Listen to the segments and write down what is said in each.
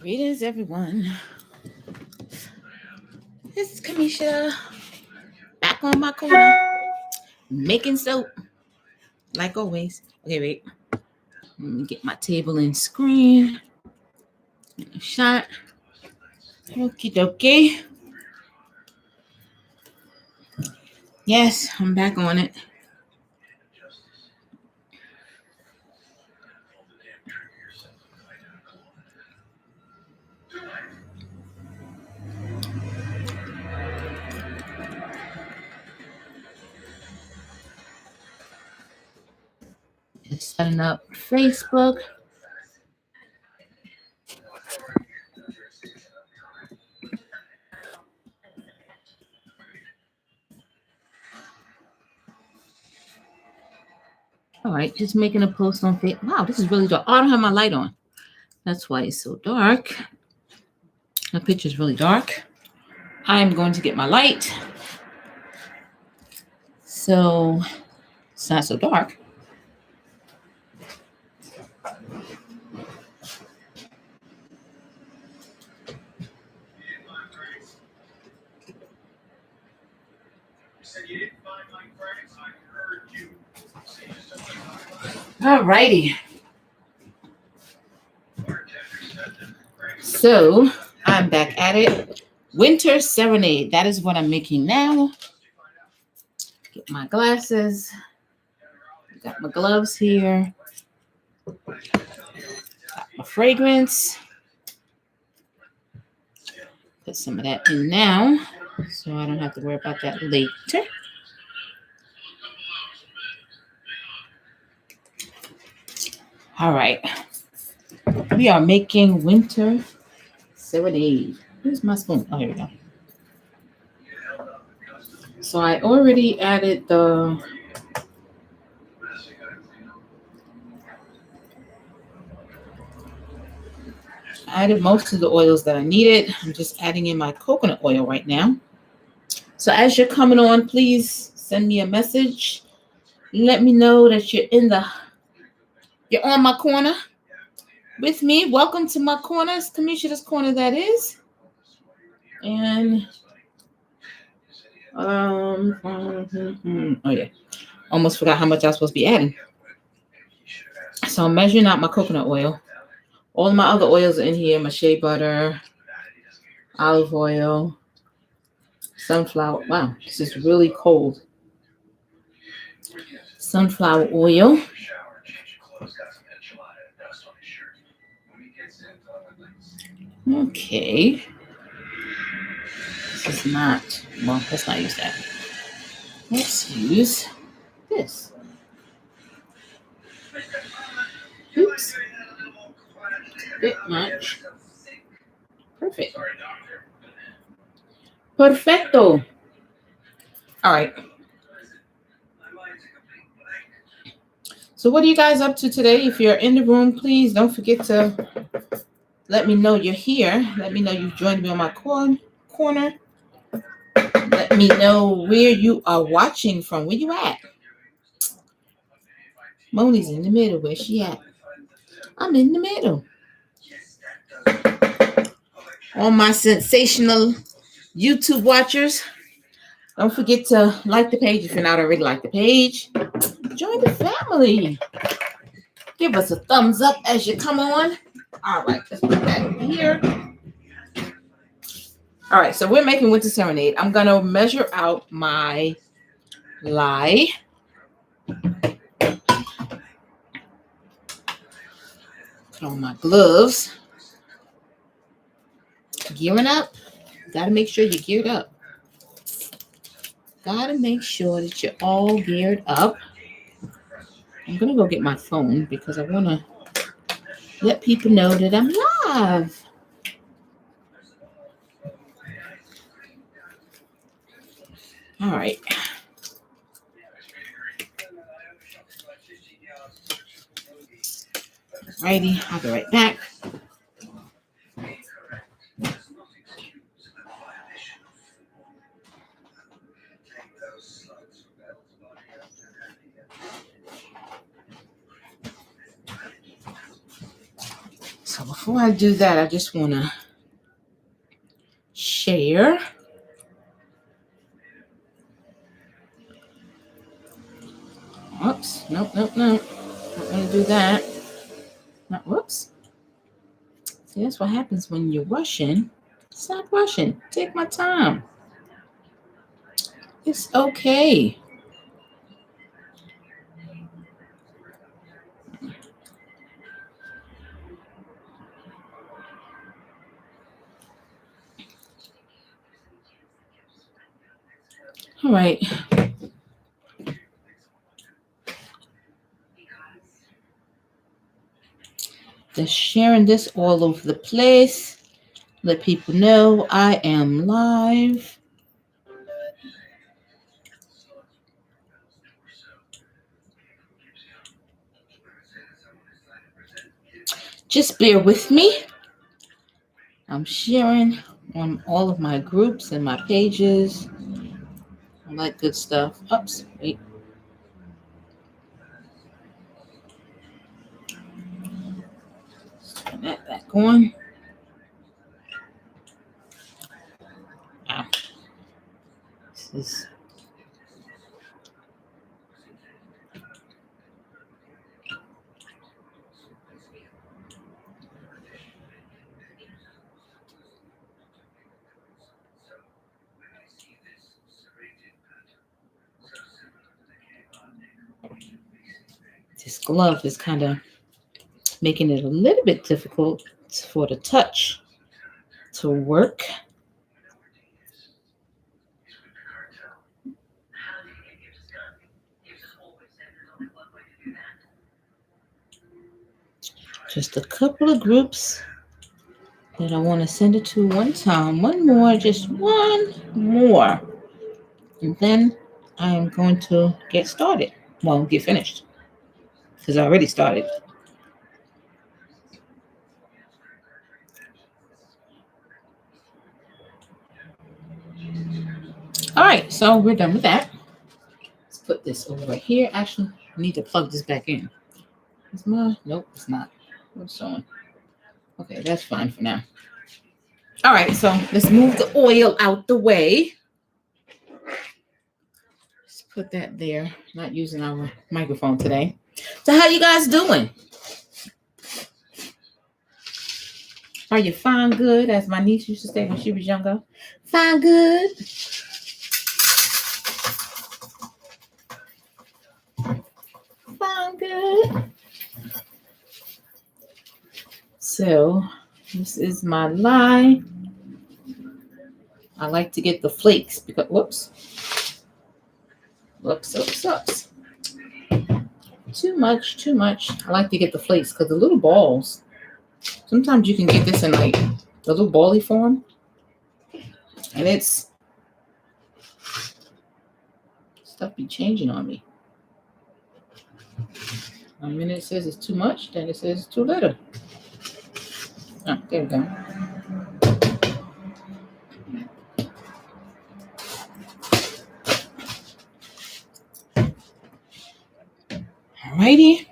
Greetings, everyone. This is Kamisha back on my corner making soap like always. Okay, wait. Let me get my table and screen. Shot. Okie dokie. Yes, I'm back on it. Just setting up Facebook. All right, just making a post on Facebook. Wow, this is really dark. Oh, I don't have my light on. That's why it's so dark. My picture's really dark. I'm going to get my light. So it's not so dark. All righty. So I'm back at it. Winter Serenade. That is what I'm making now. Get my glasses. Got my gloves here. Got my fragrance. Put some of that in now so I don't have to worry about that later. All right. We are making Winter Serenade. Where's my spoon? Oh, here we go. So I already added most of the oils that I needed. I'm just adding in my coconut oil right now. So as you're coming on, please send me a message. Let me know that you're on my corner with me. Welcome to my corner. It's Kamisha's corner, that is. And oh yeah, almost forgot how much I was supposed to be adding. So I'm measuring out my coconut oil. All of my other oils are in here: my shea butter, olive oil, sunflower. Wow, this is really cold. Sunflower oil. Okay. This is not, well, let's not use that. Let's use this. Oops. Bit much. Perfect. Perfecto. All right. So what are you guys up to today? If you're in the room, please don't forget to let me know you're here. Let me know you've joined me on my corner. Let me know where you are watching from. Where you at? Moni's in the middle. Where's she at? I'm in the middle. All my sensational YouTube watchers, don't forget to like the page if you're not already like the page. Join the family. Give us a thumbs up as you come on. All right, let's put that here. All right, so we're making Winter Serenade. I'm going to measure out my lye. Put on my gloves. Gearing up. Got to make sure you're geared up. Got to make sure that you're all geared up. I'm going to go get my phone because I want to let people know that I'm live. All right. Righty, I'll be right back. So before I do that, I just want to share. Oops, nope. Not going to do that. Not, whoops. See, that's what happens when you're rushing. Stop rushing. Take my time. It's okay. All right. Just sharing this all over the place. Let people know I am live. Just bear with me. I'm sharing on all of my groups and my pages. All that good stuff. Oops, wait. Turn that back on. Ow. This is this glove is kind of making it a little bit difficult for the touch to work. Just a couple of groups that I want to send it to one time. One more, just one more. And then I am going to get started. Well, get finished. Because I already started. All right, so we're done with that. Let's put this over here. Actually, I need to plug this back in. Is mine? Nope, it's not. What's on? Okay, that's fine for now. All right, so let's move the oil out the way. Let's put that there. Not using our microphone today. So how you guys doing? Are you fine good, as my niece used to say when she was younger? Fine good. Fine good. So this is my lye. I like to get the flakes because whoops. Too much. I like to get the flakes because the little balls. Sometimes you can get this in like the little bally form, and it's stuff be changing on me. One minute it says it's too much, then it says it's too little. Oh, there we go. Alrighty.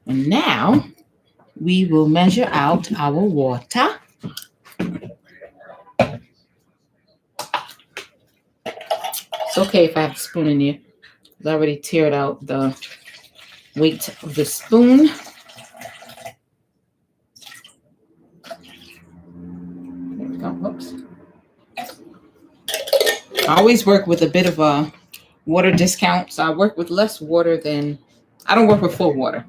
And now we will measure out our water. It's okay if I have a spoon in here. I already teared out the weight of the spoon. There we go. Whoops. I always work with a bit of a water discount. So I work with less water than, I don't work with full water.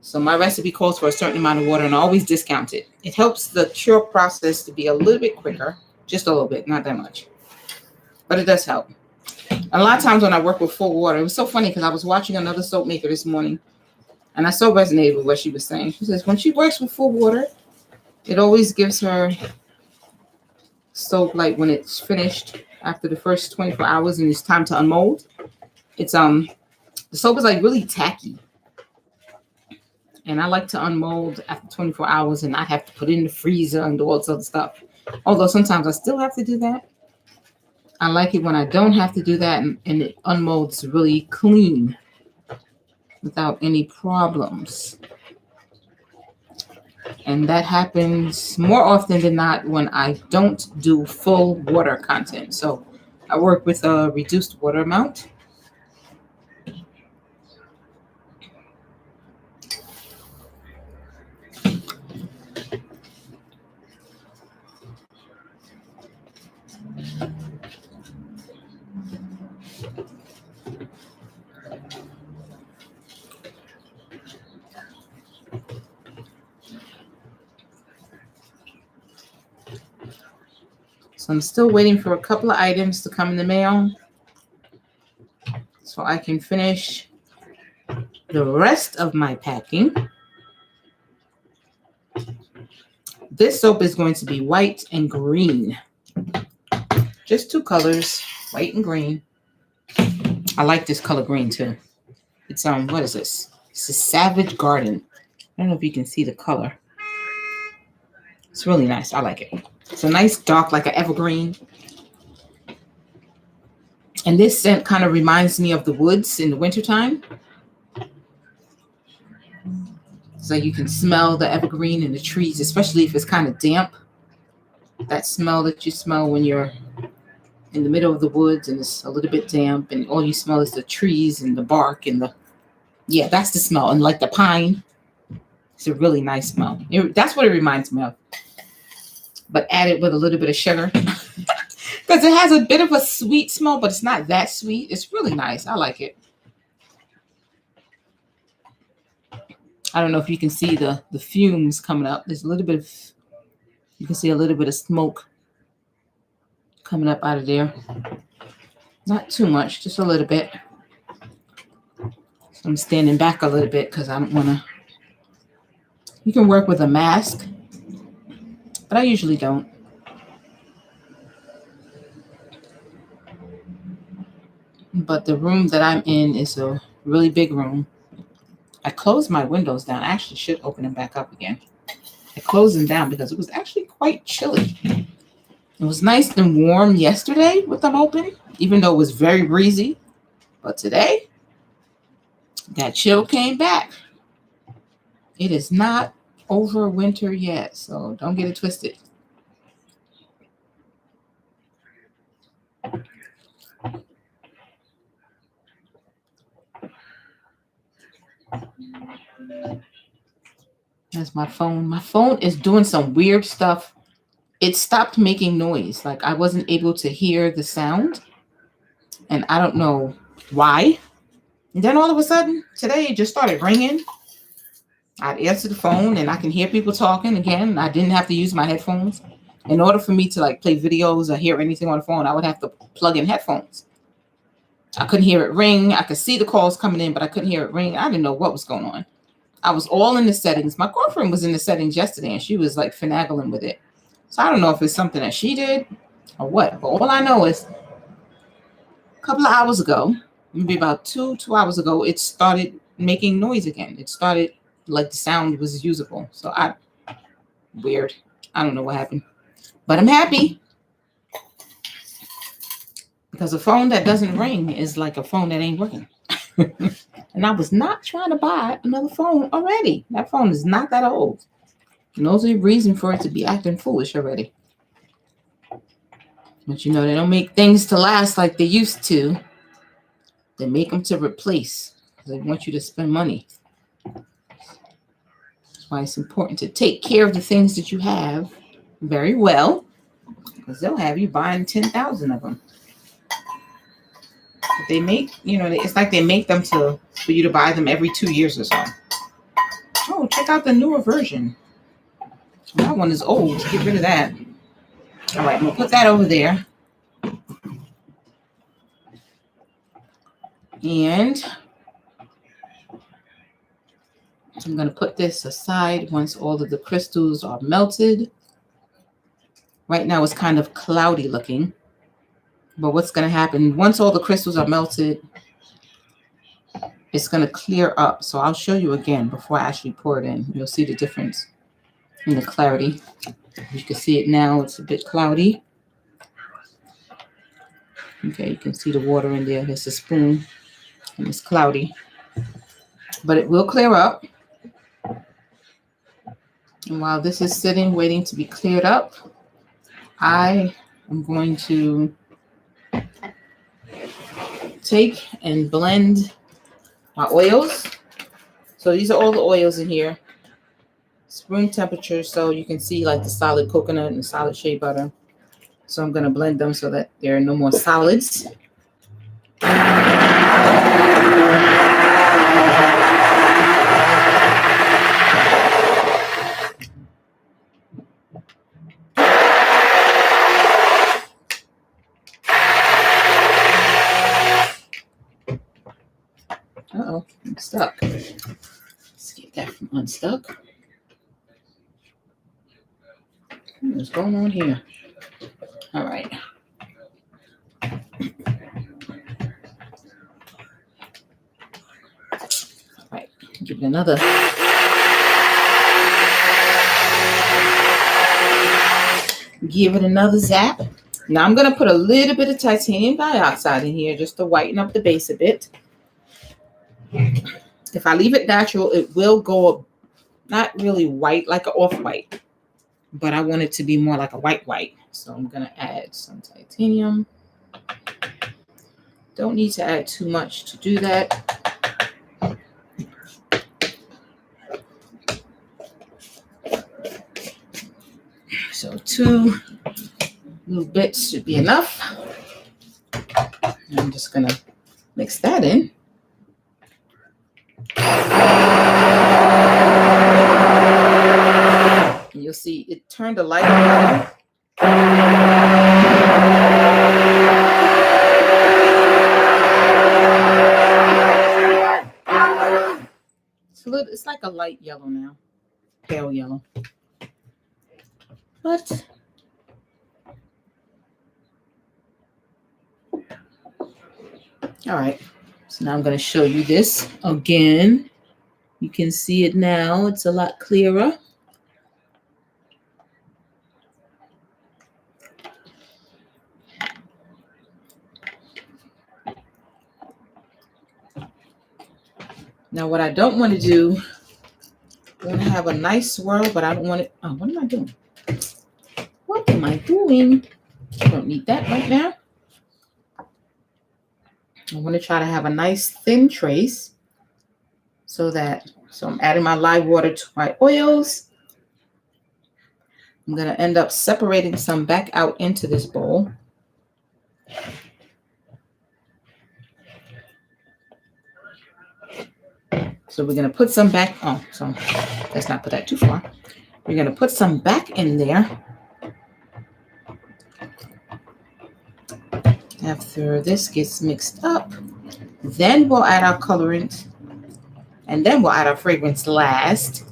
So my recipe calls for a certain amount of water and I always discount it. It helps the cure process to be a little bit quicker, just a little bit, not that much. But it does help. A lot of times when I work with full water, it was so funny because I was watching another soap maker this morning and I so resonated with what she was saying. She says when she works with full water, it always gives her soap like when it's finished after the first 24 hours and it's time to unmold. It's the soap is like really tacky. And I like to unmold after 24 hours and not have to put it in the freezer and do all this other stuff. Although sometimes I still have to do that. I like it when I don't have to do that and it unmolds really clean. without any problems. And that happens more often than not when I don't do full water content. So I work with a reduced water amount. So I'm still waiting for a couple of items to come in the mail so I can finish the rest of my packing. This soap is going to be white and green. Just two colors, white and green. I like this color green too. It's what is this? It's a Savage Garden. I don't know if you can see the color. It's really nice. I like it. It's a nice dark, like an evergreen. And this scent kind of reminds me of the woods in the wintertime. So you can smell the evergreen in the trees, especially if it's kind of damp. That smell that you smell when you're in the middle of the woods and it's a little bit damp and all you smell is the trees and the bark and that's the smell. And like the pine, it's a really nice smell. That's what it reminds me of. But add it with a little bit of sugar. Because it has a bit of a sweet smell, but it's not that sweet. It's really nice. I like it. I don't know if you can see the fumes coming up. There's a little bit of, you can see a little bit of smoke coming up out of there. Not too much, just a little bit. So I'm standing back a little bit because I don't want to. You can work with a mask, but I usually don't. But the room that I'm in is a really big room. I closed my windows down. I actually should open them back up again. I closed them down because it was actually quite chilly. It was nice and warm yesterday with them open, even though it was very breezy. But today, that chill came back. It is not over winter yet, so don't get it twisted. That's my phone. My phone is doing some weird stuff. It stopped making noise. Like I wasn't able to hear the sound. And I don't know why. And then all of a sudden, today it just started ringing. I'd answer the phone and I can hear people talking again. I didn't have to use my headphones. In order for me to like play videos or hear anything on the phone, I would have to plug in headphones. I couldn't hear it ring. I could see the calls coming in, but I couldn't hear it ring. I didn't know what was going on. I was all in the settings. My girlfriend was in the settings yesterday and she was like finagling with it. So I don't know if it's something that she did or what, but all I know is a couple of hours ago, maybe about two hours ago, it started making noise again. It started like the sound was usable. So weird. I don't know what happened, but I'm happy because a phone that doesn't ring is like a phone that ain't working. And I was not trying to buy another phone already. That phone is not that old. And there's a reason for it to be acting foolish already. But you know, they don't make things to last like they used to. They make them to replace. They want you to spend money. That's why it's important to take care of the things that you have very well, because they'll have you buying 10,000 of them. But they make, it's like they make them for you to buy them every 2 years or so. Oh, check out the newer version. That one is old. Get rid of that. All right, I'm going to put that over there. And I'm going to put this aside once all of the crystals are melted. Right now it's kind of cloudy looking. But what's going to happen, once all the crystals are melted, it's going to clear up. So I'll show you again before I actually pour it in. You'll see the difference in the clarity. You can see it now. It's a bit cloudy. Okay, you can see the water in there. There's a spoon and it's cloudy. but it will clear up. And while this is sitting, waiting to be cleared up, I am going to take and blend my oils. So these are all the oils in here. Room temperature, so you can see like the solid coconut and the solid shea butter. So I'm going to blend them so that there are no more solids. Uh-oh, I'm stuck. Let's get that from unstuck. What's going on here? All right. All right, give it another. Give it another zap. Now I'm going to put a little bit of titanium dioxide in here just to whiten up the base a bit. If I leave it natural, it will go not really white, like an off-white, but I want it to be more like a white. So I'm going to add some titanium. Don't need to add too much to do that. So 2 little bits should be enough. And I'm just going to mix that in. And you'll see it turned a light on. It's like a light yellow now, pale yellow. But all right, so now I'm going to show you this again. You can see it now. It's a lot clearer. Now, what I don't want to do, I want to have a nice swirl, but I don't want it. Oh, what am I doing? What am I doing? I don't need that right now. I want to try to have a nice thin trace so I'm adding my live water to my oils. I'm going to end up separating some back out into this bowl. So we're going to put some back. Oh, so let's not put that too far. We're going to put some back in there. After this gets mixed up, then we'll add our colorant, and then we'll add our fragrance last.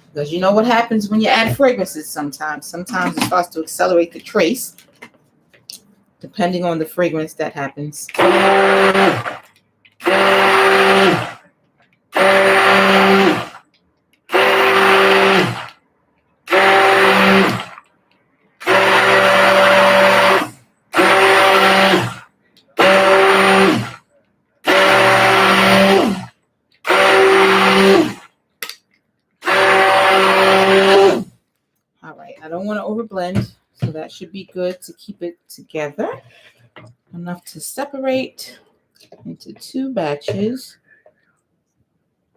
Because you know what happens when you add fragrances sometimes. Sometimes it starts to accelerate the trace. Depending on the fragrance that happens. Blend, so that should be good to keep it together enough to separate into 2 batches.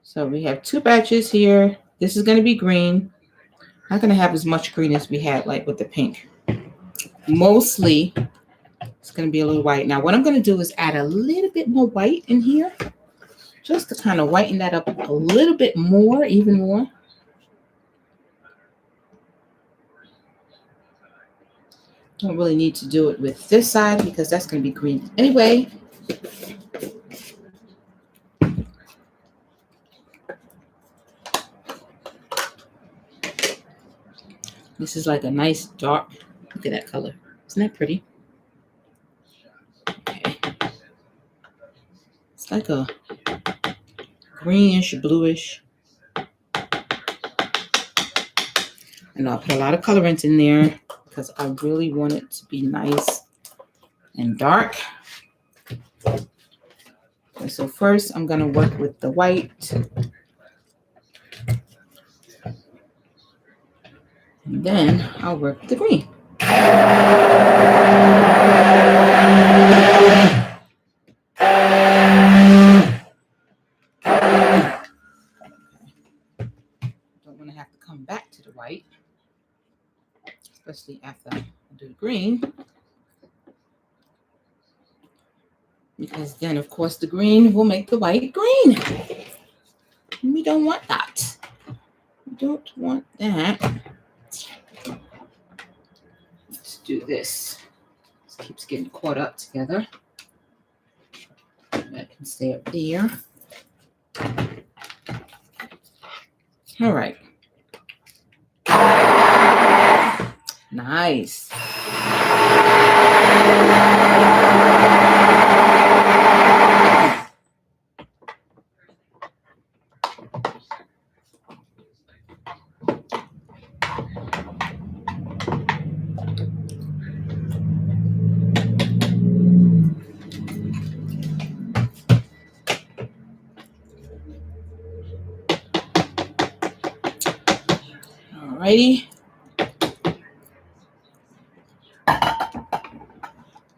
So we have 2 batches here. This is going to be green. Not going to have as much green as we had like with the pink. Mostly it's going to be a little white. Now what I'm going to do is add a little bit more white in here just to kind of whiten that up a little bit more, even more. Don't really need to do it with this side because that's going to be green anyway. This is like a nice dark, look at that color. Isn't that pretty? Okay. It's like a greenish, bluish. And I'll put a lot of colorant in there because I really want it to be nice and dark. Okay, so first I'm going to work with the white. And then I'll work with the green. Don't want to have to come back to the white, especially after I do the green. Because then, of course, the green will make the white green. We don't want that. We don't want that. Let's do this. This keeps getting caught up together. That can stay up there. All right. Nice. Alrighty.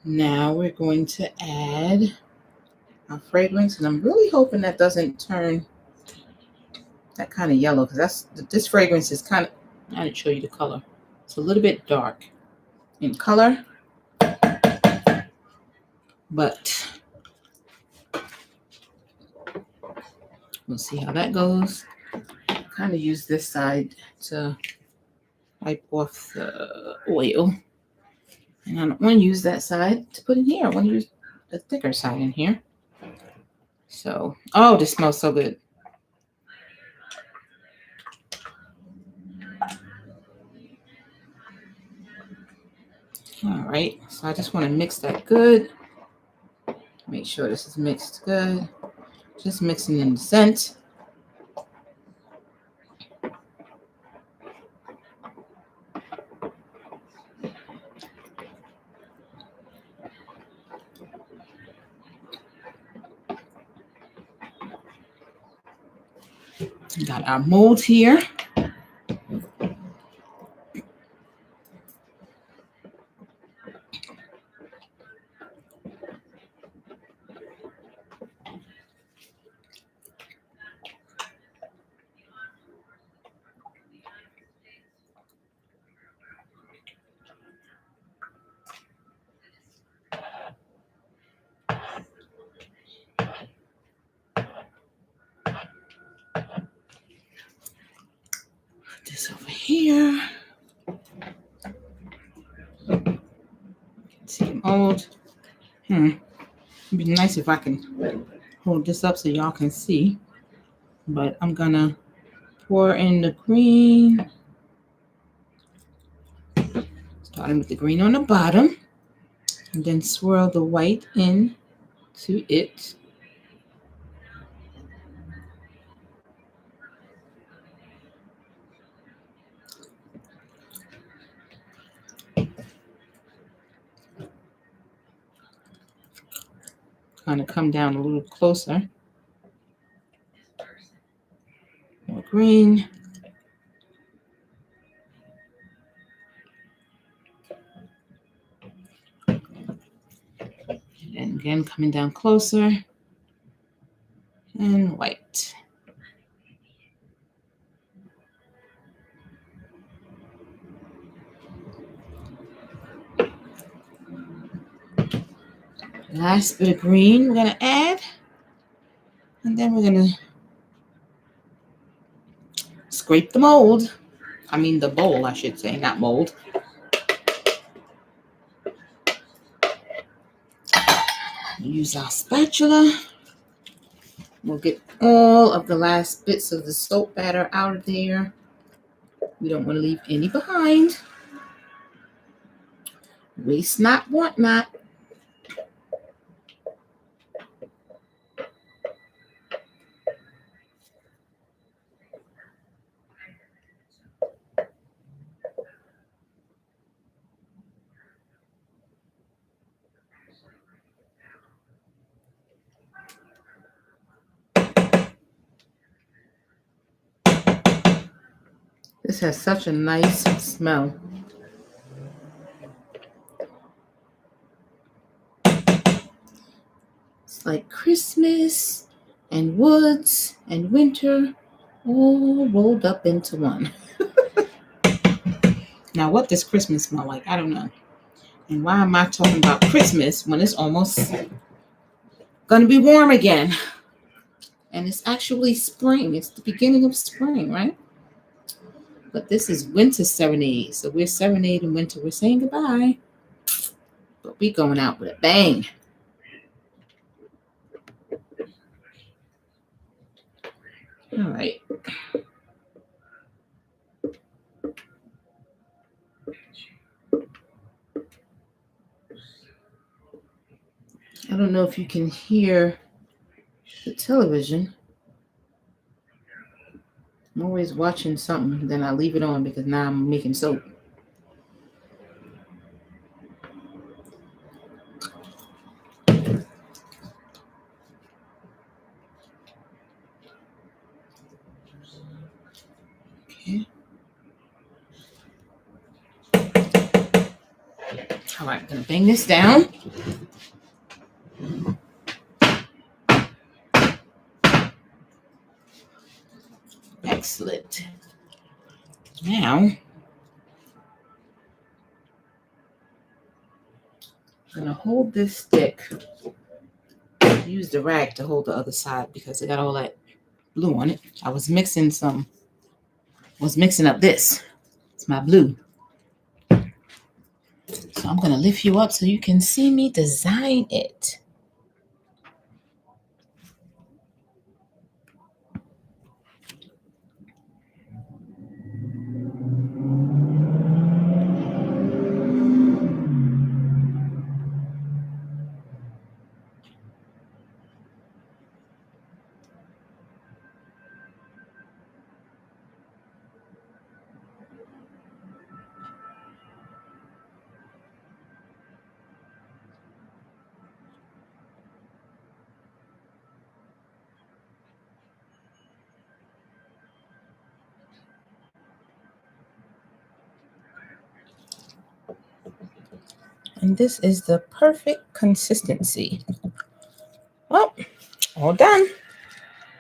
Now we're going to add our fragrance, and I'm really hoping that doesn't turn that kind of yellow, because this fragrance is kind of, I didn't show you the color. It's a little bit dark in color, but we'll see how that goes. Kind of use this side to wipe off the oil. And I don't want to use that side to put in here. I want to use the thicker side in here. So, oh, this smells so good. All right, so I just want to mix that good. Make sure this is mixed good. Just mixing in the scent. Got our mold here. Put this over here. See the mold. It'd be nice if I can hold this up so y'all can see. But I'm gonna pour in the green. Starting with the green on the bottom. And then swirl the white in to it. Kind of come down a little closer. More green. And again, coming down closer. And white. Last bit of green we're going to add. And then we're going to scrape the mold. I mean the bowl, I should say, not mold. Use our spatula. We'll get all of the last bits of the soap batter out of there. We don't want to leave any behind. Waste not, want not. This has such a nice smell. It's like Christmas and woods and winter all rolled up into one. Now, what does Christmas smell like? I don't know. And why am I talking about Christmas when it's almost going to be warm again? And it's actually spring. It's the beginning of spring, right? But this is winter serenade. So we're serenading winter. We're saying goodbye. But we're going out with a bang. All right. I don't know if you can hear the television. I'm always watching something, then I leave it on because now I'm making soap. Okay. All right, I'm going to bang this down. Excellent. Now, I'm going to hold this stick. Use the rag to hold the other side because it got all that blue on it. I was mixing up this. It's my blue. So I'm going to lift you up so you can see me design it. And this is the perfect consistency. Well, all done.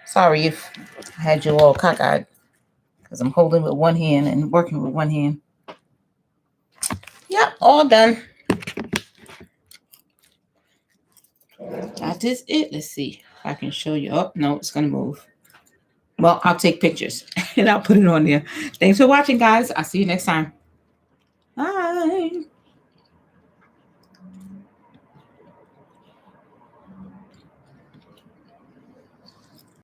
Sorry if I had you all cockeyed because I'm holding with one hand and working with one hand. Yep, all done. That is it. Let's see if I can show you. Oh, no, it's going to move. Well, I'll take pictures and I'll put it on there. Thanks for watching, guys. I'll see you next time. Bye.